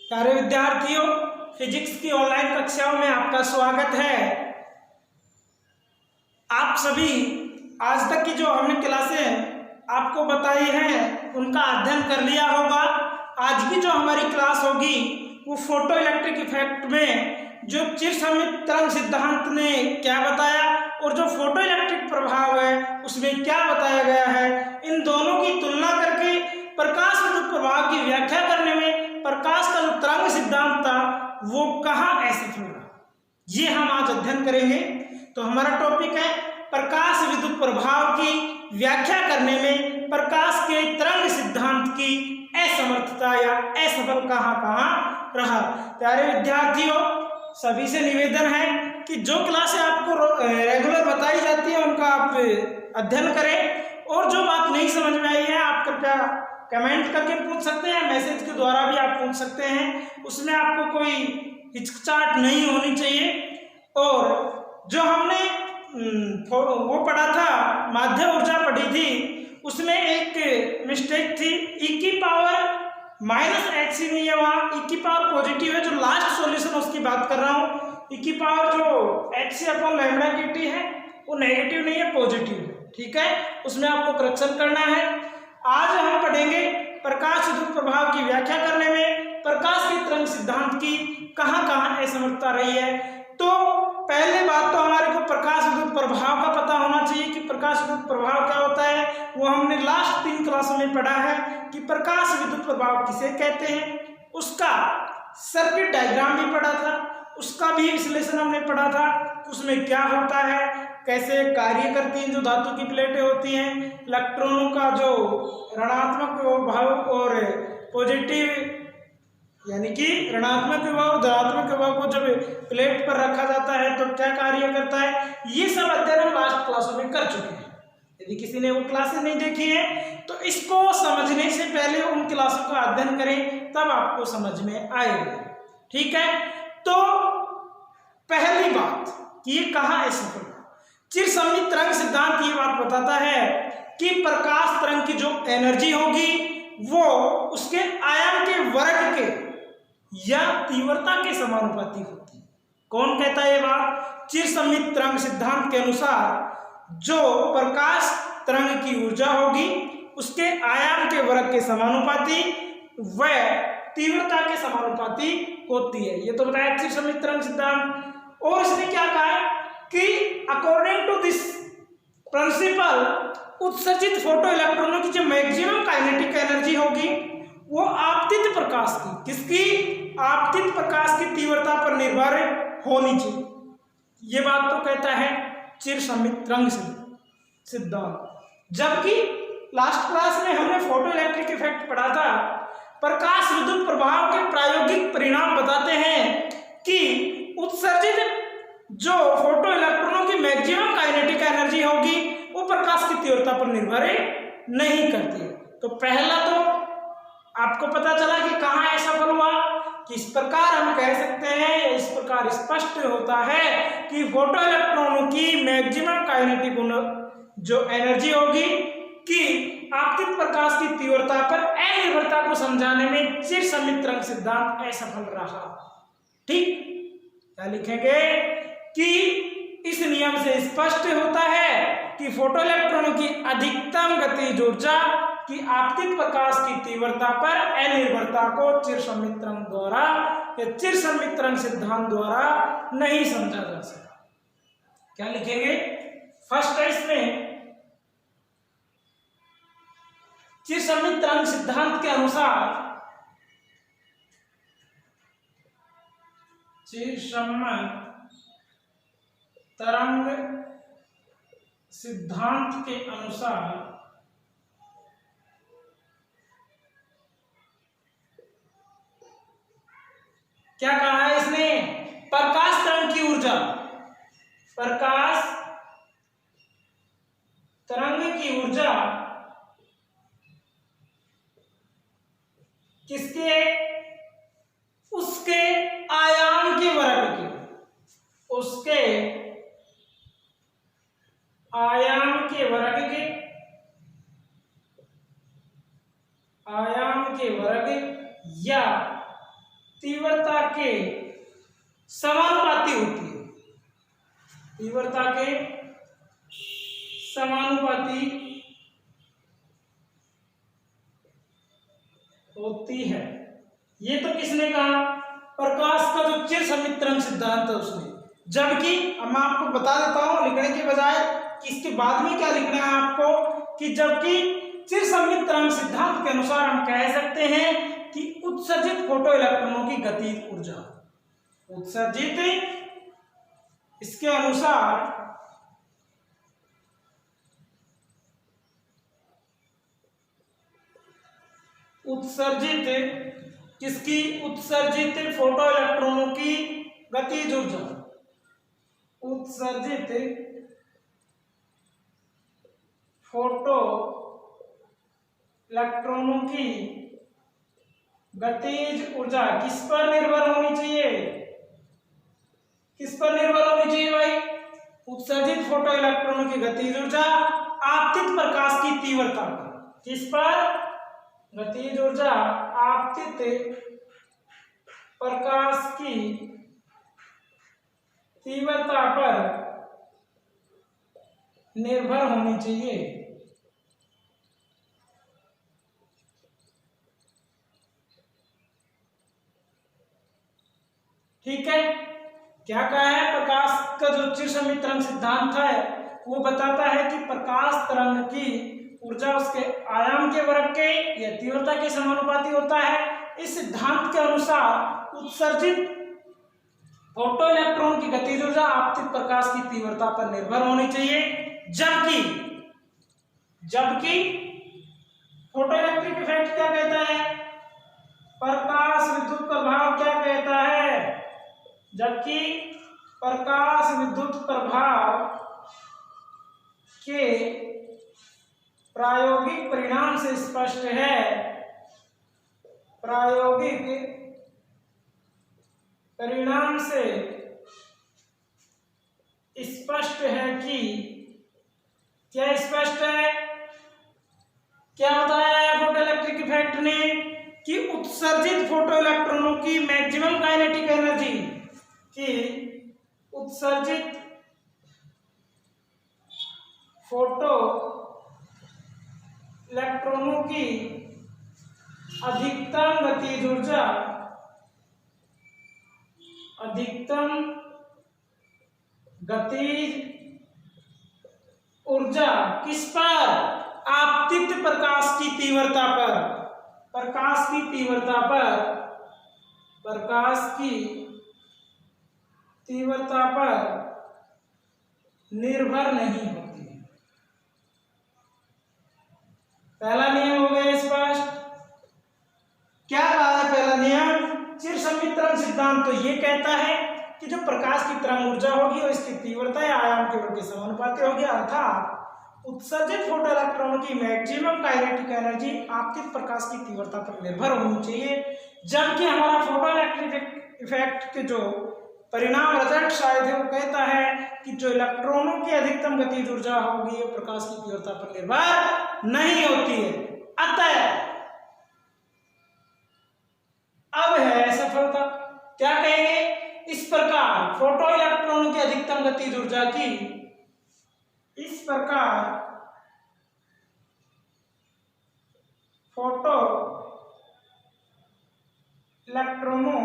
प्यारे विद्यार्थियों, फिजिक्स की ऑनलाइन कक्षाओं में आपका स्वागत है। आप सभी आज तक की जो हमने क्लासें आपको बताई हैं उनका अध्ययन कर लिया होगा। आज की जो हमारी क्लास होगी वो फोटो इलेक्ट्रिक इफेक्ट में जो चिरसम्मित तरंग सिद्धांत ने क्या बताया और जो फोटो इलेक्ट्रिक प्रभाव है उसमें क्या बताया गया है, इन दोनों की तुलना करके प्रकाश विद्युत प्रभाव की व्याख्या करने में प्रकाश का जो तरंग सिद्धांत था वो कहाँ असफल रहा, ये हम आज अध्ययन करेंगे। तो हमारा टॉपिक है प्रकाश विद्युत प्रभाव की व्याख्या करने में प्रकाश के तरंग सिद्धांत की असमर्थता या असफल कहाँ रहा। प्यारे विद्यार्थियों, सभी से निवेदन है कि जो क्लासें आपको रेगुलर बताई जाती है उनका आप अध्ययन करें, और जो बात नहीं समझ में आई है आप कृपया कमेंट करके पूछ सकते हैं, मैसेज के द्वारा भी आप पूछ सकते हैं, उसमें आपको कोई हिचकिचाहट नहीं होनी चाहिए। और जो हमने वो पढ़ा था, माध्य ऊर्जा पढ़ी थी, उसमें एक मिस्टेक थी, ई की पावर -hc नहीं है, वहाँ ई की पावर पॉजिटिव है। जो लास्ट सॉल्यूशन उसकी बात कर रहा हूँ, ई की पावर जो hc/λ है वो नेगेटिव नहीं है, पॉजिटिव है, ठीक है। उसमें आपको करेक्शन करना है। आज हम पढ़ेंगे प्रकाश विद्युत प्रभाव की व्याख्या करने में प्रकाश के तरंग सिद्धांत की कहाँ असमर्थता रही है। तो पहले बात तो हमारे को प्रकाश विद्युत प्रभाव का पता होना चाहिए कि प्रकाश विद्युत प्रभाव क्या होता है। वो हमने लास्ट 3 क्लासों में पढ़ा है कि प्रकाश विद्युत प्रभाव किसे कहते हैं, उसका सर्किट डायग्राम भी पढ़ा था, उसका भी विश्लेषण हमने पढ़ा था, उसमें क्या होता है, कैसे कार्य करती हैं जो धातु की प्लेटें होती हैं, इलेक्ट्रॉनों का जो ऋणात्मक विभव और पॉजिटिव यानी कि ऋणात्मक विभव और धनात्मक विभव को जब प्लेट पर रखा जाता है तो क्या कार्य करता है, ये सब अध्ययन हम लास्ट क्लासों में कर चुके हैं। यदि किसी ने वो क्लासेस नहीं देखी है तो इसको समझने से पहले उन क्लासों का अध्ययन करें, तब आपको समझ में आएगा, ठीक है। तो पहली बात कि ये कहाँ असफल, चिरसम्मित तरंग सिद्धांत ये बात बताता है कि प्रकाश तरंग की जो एनर्जी होगी वो उसके आयाम के वर्ग के या तीव्रता के समानुपाती होती है। कौन कहता है ये बात? चिरसम्मित तरंग सिद्धांत के अनुसार जो प्रकाश तरंग की ऊर्जा होगी उसके आयाम के वर्ग के समानुपाती व तीव्रता के समानुपाती होती है। ये तो बताया चिरसम्मित तरंग सिद्धांत। और इसने क्या कहा है कि अकॉर्डिंग टू दिस प्रिंसिपल उत्सर्जित फोटो इलेक्ट्रॉनों की जो मैक्सिमम काइनेटिक एनर्जी होगी वो आपतित प्रकाश की, किसकी? आपतित प्रकाश की तीव्रता पर निर्भर होनी चाहिए। ये बात तो कहता है चिरसम्मित तरंग सिद्धांत। जबकि लास्ट क्लास में हमने फोटो इलेक्ट्रिक इफेक्ट पढ़ा था, प्रकाश विद्युत प्रभाव के प्रायोगिक परिणाम बताते हैं कि उत्सर्जित जो फोटो इलेक्ट्रॉनों की मैक्सिमम काइनेटिक एनर्जी होगी वो प्रकाश की तीव्रता पर निर्भर नहीं करती है। तो पहला तो आपको पता चला कि कहाँ असफल हुआ, कि इस प्रकार हम कह सकते हैं, इस प्रकार स्पष्ट होता है कि फोटो इलेक्ट्रॉनों की मैक्सिमम काइनेटिक जो एनर्जी होगी कि आपतित प्रकाश की तीव्रता पर अनिर्भरता को समझाने में चिरसम्मित तरंग सिद्धांत असफल रहा। ठीक, क्या लिखेंगे कि इस नियम से स्पष्ट होता है कि फोटो इलेक्ट्रॉनों की अधिकतम गतिज ऊर्जा की आपतित प्रकाश की तीव्रता पर अनिर्भरता को चिरसम्मित तरंग द्वारा या चिरसम्मित तरंग सिद्धांत द्वारा नहीं समझा जा सका। क्या लिखेंगे? फर्स्ट है इसमें चिरसम्मित तरंग सिद्धांत के अनुसार चिरसम्मित तरंग सिद्धांत के अनुसार क्या कहा है इसने? प्रकाश तरंग की ऊर्जा, प्रकाश तरंग की ऊर्जा किसके? उसके आयाम के वर्ग के, उसके आयाम के वर्ग के, आयाम के वर्ग या तीव्रता के समानुपाती होती है, तीव्रता के समानुपाती होती है। ये तो किसने कहा? प्रकाश का जो चिर सम्मिश्रण सिद्धांत है उसने। जबकि अब मैं आपको बता देता हूं लिखने के बजाय कि इसके बाद में क्या लिखना है आपको, कि जबकि चिर सम्मिश्रण सिद्धांत के अनुसार हम कह सकते हैं कि उत्सर्जित फोटो इलेक्ट्रॉनों की गतिज ऊर्जा, उत्सर्जित इसके अनुसार उत्सर्जित किसकी? उत्सर्जित फोटो इलेक्ट्रॉनों की गतिज ऊर्जा, उत्सर्जित फोटो इलेक्ट्रॉनों की गतिज ऊर्जा किस पर निर्भर होनी चाहिए? किस पर निर्भर होनी चाहिए भाई? उत्सर्जित फोटो इलेक्ट्रॉनों की गतिज ऊर्जा आपतित प्रकाश की तीव्रता पर। किस पर? गतिज ऊर्जा आपतित प्रकाश की तीव्रता पर निर्भर होनी चाहिए। ठीक है, क्या कहा है? प्रकाश का जो चिर सम्मिश्रण सिद्धांत है वो बताता है कि प्रकाश तरंग की ऊर्जा उसके आयाम के वर्ग के या तीव्रता के समानुपाती होता है। इस सिद्धांत के अनुसार उत्सर्जित फोटो इलेक्ट्रॉन की गतिज ऊर्जा आपतित प्रकाश की तीव्रता पर निर्भर होनी चाहिए। जबकि फोटो इलेक्ट्रिक इफेक्ट क्या कहता है? प्रकाश विद्युत प्रभाव क्या कहता है? जबकि प्रकाश विद्युत प्रभाव के प्रायोगिक परिणाम से स्पष्ट है, प्रायोगिक परिणाम से स्पष्ट है कि क्या स्पष्ट है? क्या बताया है फोटो इलेक्ट्रिक इफेक्ट ने? कि उत्सर्जित फोटो इलेक्ट्रॉनों की मैक्सिमम काइनेटिक एनर्जी, कि उत्सर्जित फोटो इलेक्ट्रॉनों की अधिकतम गतिज ऊर्जा, अधिकतम गतिज ऊर्जा किस पर? आपतित प्रकाश की तीव्रता पर, प्रकाश की तीव्रता पर, प्रकाश की तीव्रता पर निर्भर नहीं होती। पहला नियम हो गया स्पष्ट। क्या कहा है पहला नियम? चिर सम्मिश्रण सिद्धांत तो ये कहता है कि जो प्रकाश की तरंग ऊर्जा होगी और इसकी तीव्रता या आयाम के वर्ग के समानुपाती होगी, अर्थात उत्सर्जित फोटो इलेक्ट्रॉनों की मैक्सिमम काइनेटिक एनर्जी आपतित प्रकाश की तीव्रता पर निर्भर होनी चाहिए। जबकि हमारा फोटो इलेक्ट्रिक इफेक्ट के जो परिणाम रिजल्ट शायद है वो कहता है कि जो इलेक्ट्रॉनों की अधिकतम गतिज ऊर्जा होगी वो प्रकाश की तीव्रता पर निर्भर नहीं होती है। अतः अब है सफलता। क्या कहेंगे? इस प्रकार फोटो इलेक्ट्रॉनों की अधिकतम गतिज ऊर्जा की, इस प्रकार फोटो इलेक्ट्रॉनों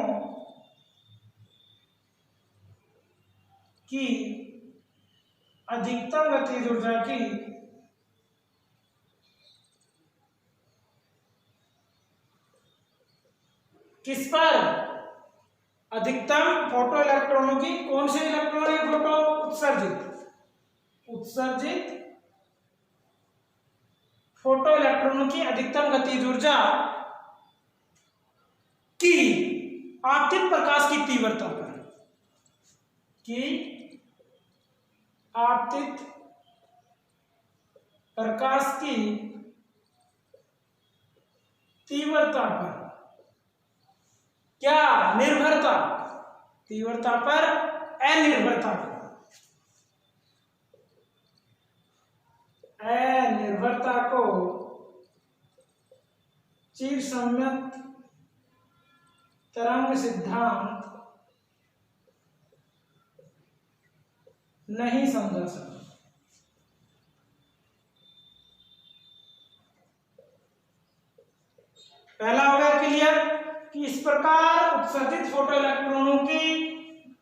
की अधिकतम गतिज ऊर्जा की किस पर? अधिकतम फोटो इलेक्ट्रॉनों की, कौन से इलेक्ट्रॉन है? फोटो उत्सर्जित फोटो इलेक्ट्रॉनों की अधिकतम गतिज ऊर्जा की आपतित प्रकाश की तीव्रता पर, की आपतित प्रकाश की तीव्रता पर क्या निर्भरता? तीव्रता पर अनिर्भरता, अनिर्भरता को चिर सम्मित तरंग सिद्धांत नहीं समझा सकता। पहला हो गया क्लियर कि इस प्रकार उत्सर्जित फोटो इलेक्ट्रॉनों की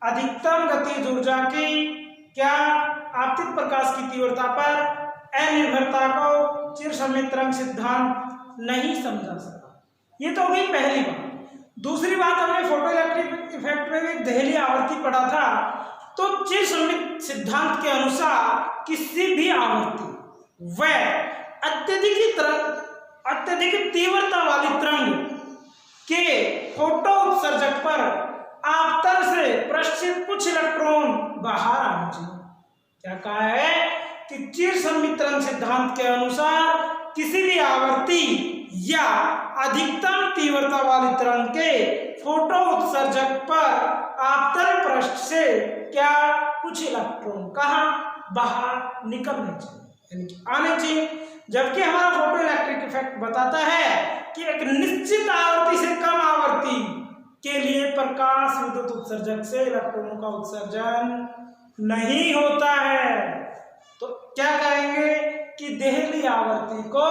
अधिकतम गतिज ऊर्जा की क्या आपतित प्रकाश की तीव्रता पर अनिर्भरता को चिरसम्मित तरंग सिद्धांत नहीं समझा सका। ये तो होगी पहली बात। दूसरी बात, हमने फोटो इलेक्ट्रिक इफेक्ट में भी देहली आवर्ती पढ़ा था। तो चिरसम्मित सिद्धांत के अनुसार किसी भी आवर्ती व अत्यधिक तीव्रता वाली तरंग के फोटो उत्सर्जक पर आपतन से पृष्ठ से कुछ इलेक्ट्रॉन बाहर आने चाहिए। क्या कहा है कि चिरसम्मित तरंग सिद्धांत के अनुसार किसी भी आवर्ती या अधिकतम तीव्रता वाली तरंग के फोटो उत्सर्जक पर आपतन पृष्ठ से क्या कुछ इलेक्ट्रॉन कहाँ बाहर निकलने चाहिए, यानी कि आने चाहिए। जबकि हमारा फोटो इलेक्ट्रिक इफेक्ट बताता है कि एक निश्चित आवर्ती से कम आवर्ती के लिए प्रकाश विद्युत उत्सर्जक से इलेक्ट्रॉनों का उत्सर्जन नहीं होता है। तो क्या कहेंगे कि देहली आवर्ती को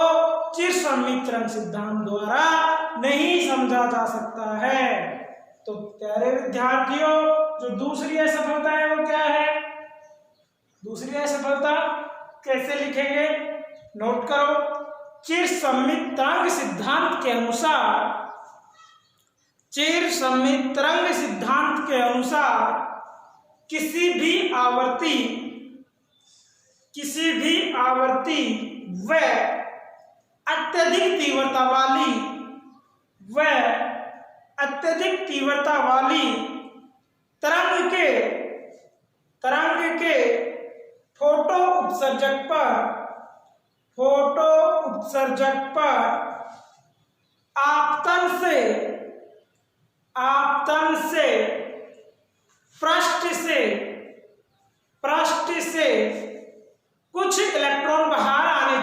चिरसम्मित तरंग सिद्धांत द्वारा नहीं समझा जा सकता है। तो प्यारे विद्यार्थियों, जो दूसरी असफलता है वो क्या है? दूसरी असफलता कैसे लिखेंगे, नोट करो। चिरसम्मित तरंग सिद्धांत के अनुसार, चिरसम्मित तरंग सिद्धांत के अनुसार किसी भी आवर्ती व अत्यधिक तीव्रता वाली तरंग के फोटो उत्सर्जक पर आपतन से पृष्ठ से कुछ इलेक्ट्रॉन बाहर आने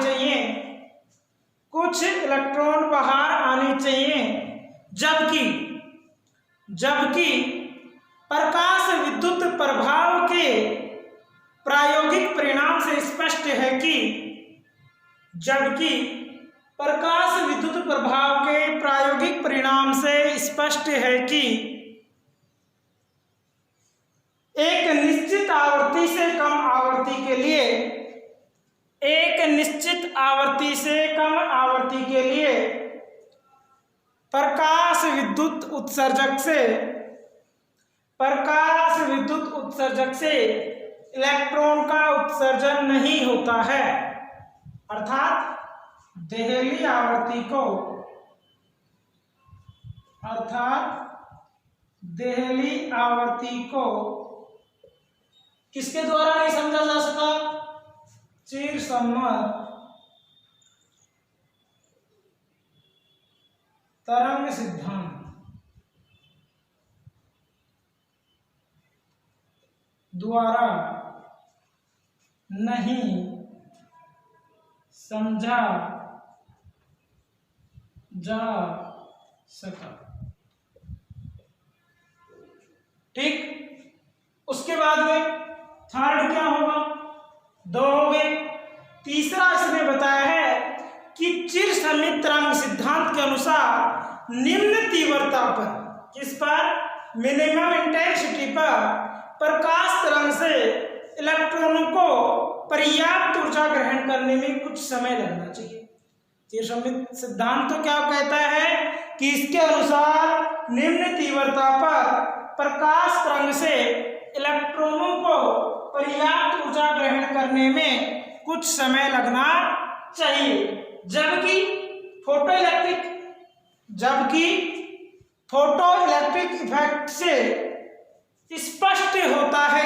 चाहिए, जबकि प्रकाश विद्युत प्रभाव के प्रायोगिक परिणाम से स्पष्ट है कि एक निश्चित आवर्ती से कम आवर्ती के लिए प्रकाश विद्युत उत्सर्जक से इलेक्ट्रॉन का उत्सर्जन नहीं होता है। अर्थात देहली आवर्ती को किसके द्वारा नहीं समझा जा सका? चिरसम्मित तरंग सिद्धांत द्वारा नहीं समझा जा सका। ठीक, उसके बाद में थर्ड क्या होगा? 2 हो गए। तीसरा इसने बताया है कि चिरसम्मित तरंग सिद्धांत के अनुसार निम्न तीव्रता पर, किस पर? मिनिमम इंटेंसिटी पर प्रकाश तरंग से इलेक्ट्रॉनों को पर्याप्त ऊर्जा ग्रहण करने में कुछ समय लगना चाहिए। चिरसम्मित सिद्धांत तो क्या कहता है कि इसके अनुसार निम्न तीव्रता पर प्रकाश तरंग से इलेक्ट्रॉनों को पर्याप्त ऊर्जा ग्रहण करने में कुछ समय लगना चाहिए, जबकि फोटो इलेक्ट्रिक इफेक्ट से स्पष्ट होता है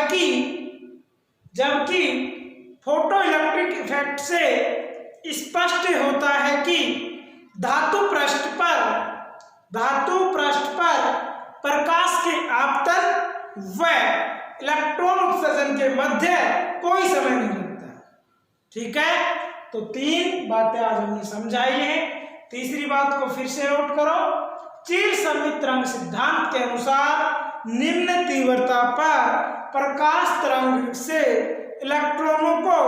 कि धातु पृष्ठ पर प्रकाश के आपतन व इलेक्ट्रॉन उत्सर्जन के मध्य कोई समय नहीं लगता। ठीक है, तो 3 बातें आज हमने समझाई हैं। तीसरी बात को फिर से नोट करो चिरसम्मित तरंग सिद्धांत के अनुसार निम्न तीव्रता पर प्रकाश तरंग से इलेक्ट्रॉनों को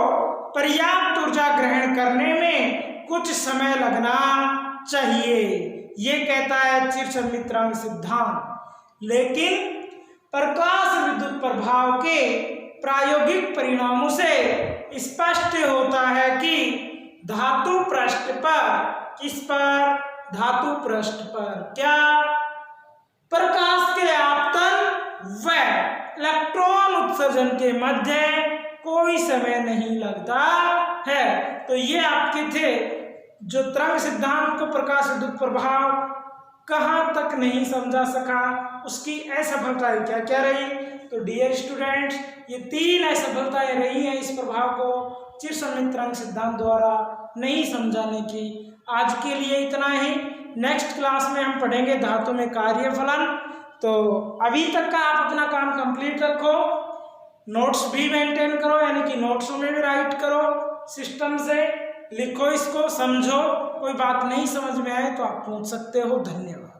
पर्याप्त ऊर्जा ग्रहण करने में कुछ समय लगना चाहिए, ये कहता है चिरसम्मित तरंग सिद्धांत। लेकिन प्रकाश विद्युत प्रभाव के प्रायोगिक परिणामों से स्पष्ट होता है कि धातु पृष्ठ पर, किस पर, धातु पृष्ठ पर क्या प्रकाश के आपतन व इलेक्ट्रॉन उत्सर्जन के मध्य कोई समय नहीं लगता है। तो ये आपके थे जो तरंग सिद्धांत को प्रकाश विद्युत प्रभाव कहाँ तक नहीं समझा सका, उसकी असफलताएं क्या क्या रही। तो डियर स्टूडेंट्स, ये 3 असफलताएं रही हैं इस प्रभाव को चिरसम्मित तरंग सिद्धांत द्वारा नहीं समझाने की। आज के लिए इतना ही। नेक्स्ट क्लास में हम पढ़ेंगे धातु में कार्यफलन। तो अभी तक का आप अपना काम कंप्लीट रखो, नोट्स भी मेंटेन करो, यानी कि नोट्सों में भी राइट करो, सिस्टम से लिखो, इसको समझो। कोई बात नहीं समझ में आए तो आप पूछ सकते हो। धन्यवाद।